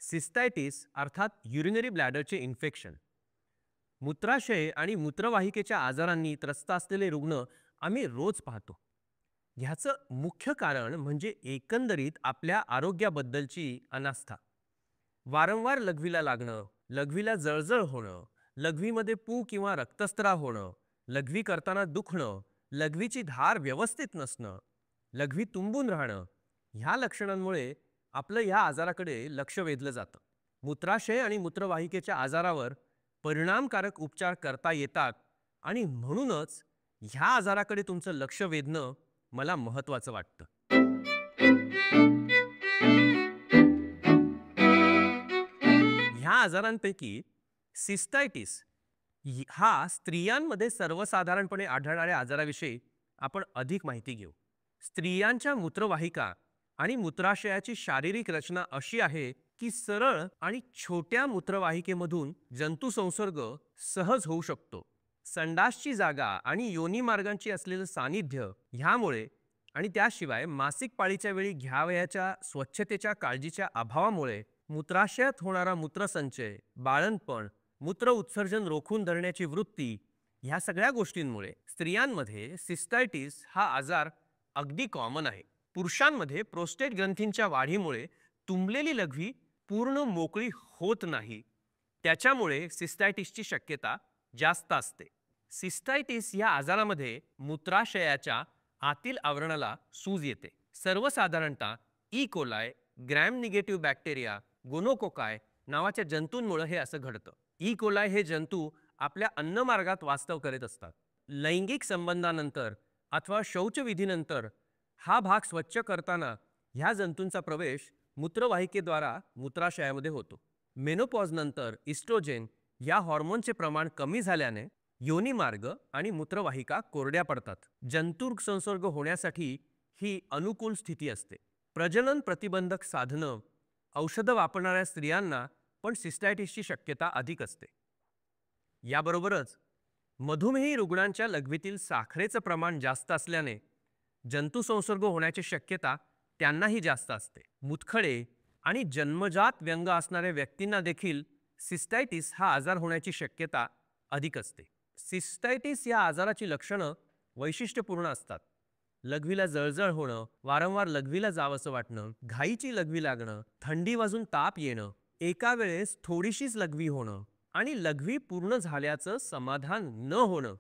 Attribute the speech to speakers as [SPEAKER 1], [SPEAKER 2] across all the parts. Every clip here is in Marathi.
[SPEAKER 1] सिस्टायटिस अर्थात युरिनरी ब्लॅडरचे इन्फेक्शन, मूत्राशय आणि मूत्रवाहिकेच्या आजारांनी त्रस्त असलेले रुग्ण आम्ही रोज पाहतो. ह्याचं मुख्य कारण म्हणजे एकंदरीत आपल्या आरोग्याबद्दलची अनास्था. वारंवार लघवीला लागणं, लघवीला जळजळ होणं, लघवीमध्ये पू किंवा रक्तस्त्राव होणं, लघवी करताना दुखणं, लघवीची धार व्यवस्थित नसणं, लघवी तुंबून राहणं, ह्या लक्षणांमुळे आपलं ह्या आजाराकडे लक्ष वेधलं जातं. मूत्राशय आणि मूत्रवाहिकेच्या आजारावर परिणामकारक उपचार करता येतात आणि म्हणूनच ह्या आजाराकडे तुमचं लक्ष वेधणं मला महत्त्वाचं वाटतं. ह्या आजारांपैकी सिस्टायटिस हा स्त्रियांमध्ये सर्वसाधारणपणे आढळणाऱ्या आजाराविषयी आपण अधिक माहिती घेऊ. स्त्रियांच्या मूत्रवाहिका आणि मूत्राशयाची शारीरिक रचना अशी आहे की सरळ आणि छोट्या मूत्रवाहिकेमधून जंतू संसर्ग सहज होऊ शकतो. संडासची जागा आणि योनी मार्गांची असलेलं सानिध्य ह्यामुळे आणि त्याशिवाय मासिक पाळीच्या वेळी घ्यावयाच्या स्वच्छतेच्या काळजीच्या अभावामुळे मूत्राशयात होणारा मूत्रसंचय, बाळंतपण, मूत्र उत्सर्जन रोखून धरण्याची वृत्ती, ह्या सगळ्या गोष्टींमुळे स्त्रियांमध्ये सिस्टायटिस हा आजार अगदी कॉमन आहे. पुरुषांमध्ये प्रोस्टेट ग्रंथींच्या वाढीमुळे तुंबलेली लघवी पूर्ण मोकळी होत नाही, त्याच्यामुळे सिस्टायटिसची शक्यता जास्त असते. सिस्टायटिस या आजारामध्ये मूत्राशयाच्या आतील आवरणाला सूज येते. सर्वसाधारणतः E coli, gram negative bacteria, गोनोकोकाय नावाच्या जंतूंमुळे हे असं घडतं. ई कोलाय हे जंतू आपल्या अन्नमार्गात वास्तव करत असतात. लैंगिक संबंधानंतर अथवा शौचविधीनंतर हा भाग स्वच्छ करताना ह्या जंतूंचा प्रवेश मूत्रवाहिकेद्वारा मूत्राशयामध्ये होतो. मेनोपॉज नंतर इस्ट्रोजेन या हॉर्मोनचे प्रमाण कमी झाल्याने योनी मार्ग आणि मूत्रवाहिका कोरड्या पडतात. जंतू संसर्ग होण्यासाठी ही अनुकूल स्थिती असते. प्रजनन प्रतिबंधक साधनं, औषधं वापरणाऱ्या स्त्रियांना पण सिस्टायटिसची शक्यता अधिक असते. याबरोबरच मधुमेही रुग्णांच्या लघवीतील साखरेचं प्रमाण जास्त असल्याने जंतू संसर्ग होण्याची शक्यता त्यांनाही जास्त असते. मुतखडे आणि जन्मजात व्यंग असणाऱ्या व्यक्तींना देखील सिस्टायटिस हा आजार होण्याची शक्यता अधिक असते. सिस्टायटिस या आजाराची लक्षणं वैशिष्ट्यपूर्ण असतात. लघवीला जळजळ होणं, वारंवार लघवीला जावंसं वाटणं, घाईची लघवी लागणं, थंडी वाजून ताप येणं, एका वेळेस थोडीशीच लघवी होणं आणि लघवी पूर्ण झाल्याचं समाधान न होणं,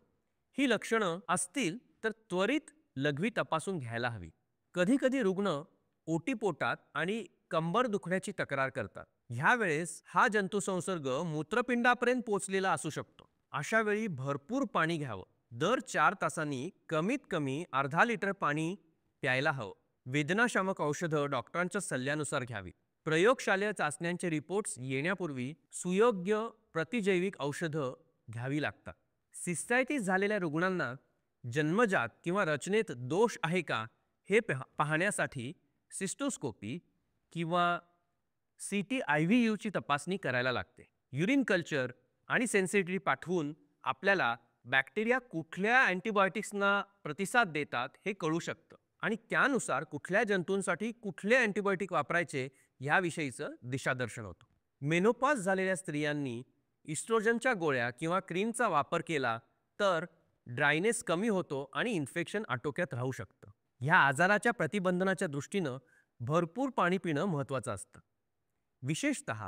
[SPEAKER 1] ही लक्षणं असतील तर त्वरित लघवी तपासून घ्यायला हवी. कधीकधी रुग्ण ओटीपोटात आणि कंबर दुखण्याची तक्रार करतात. ह्या वेळेस हा जंतू संसर्ग मूत्रपिंडापर्यंत पोहोचलेला असू शकतो. अशा वेळी भरपूर पाणी घ्यावं. दर 4 तासांनी कमीत कमी अर्धा लिटर पाणी प्यायला हवं. वेदनाशामक औषधं डॉक्टरांच्या सल्ल्यानुसार घ्यावी. प्रयोगशालेय चाचण्यांचे रिपोर्ट्स येण्यापूर्वी सुयोग्य प्रतिजैविक औषधं घ्यावी लागतात. सिस्टायटिस झालेल्या रुग्णांना जन्मजात किंवा रचनेत दोष आहे का हे पाहण्यासाठी सिस्टोस्कोपी किंवा CT/IVUची तपासणी करायला लागते. युरिन कल्चर आणि सेन्सिटिव्हिटी पाठवून आपल्याला बॅक्टेरिया कुठल्या अँटीबायोटिक्सना प्रतिसाद देतात हे कळू शकतं आणि त्यानुसार कुठल्या जंतूंसाठी कुठले अँटीबायोटिक वापरायचे याविषयीचं दिशादर्शन होतं. मेनोपॉज झालेल्या स्त्रियांनी इस्ट्रोजनच्या गोळ्या किंवा क्रीमचा वापर केला तर ड्रायनेस कमी होतो आणि इन्फेक्शन आटोक्यात राहू शकतं. ह्या आजाराच्या प्रतिबंधनाच्या दृष्टीनं भरपूर पाणी पिणं महत्त्वाचं असतं. विशेषतः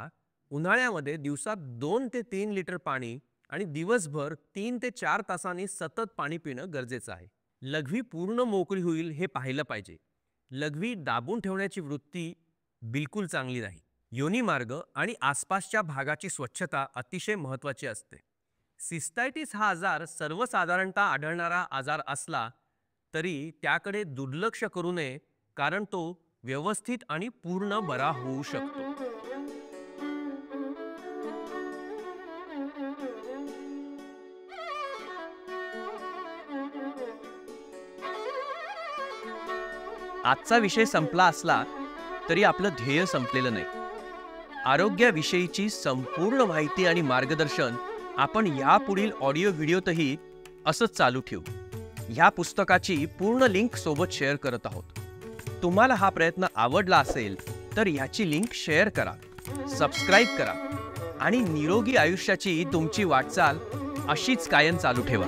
[SPEAKER 1] उन्हाळ्यामध्ये दिवसात 2 ते 3 लिटर पाणी आणि दिवसभर 3 ते 4 तासांनी सतत पाणी पिणं गरजेचं आहे. लघवी पूर्ण मोकळी होईल हे पाहिलं पाहिजे. लघवी दाबून ठेवण्याची वृत्ती बिलकुल चांगली नाही. योनी मार्ग आणि आसपासच्या भागाची स्वच्छता अतिशय महत्त्वाची असते. सिस्टायटिस हा आजार सर्वसाधारणतः आढळणारा आजार असला तरी त्याकडे दुर्लक्ष करू नये, कारण तो व्यवस्थित आणि पूर्ण बरा होऊ शकतो.
[SPEAKER 2] आजचा विषय संपला असला तरी आपलं ध्येय संपलेलं नाही. आरोग्याविषयीची संपूर्ण माहिती आणि मार्गदर्शन आपण यापुढील ऑडिओ व्हिडिओतही असंच चालू ठेवू. ह्या पुस्तकाची पूर्ण लिंक सोबत शेअर करत आहोत. तुम्हाला हा प्रयत्न आवडला असेल तर याची लिंक शेअर करा सबस्क्राईब करा आणि निरोगी आयुष्याची तुमची वाटचाल अशीच कायम चालू ठेवा.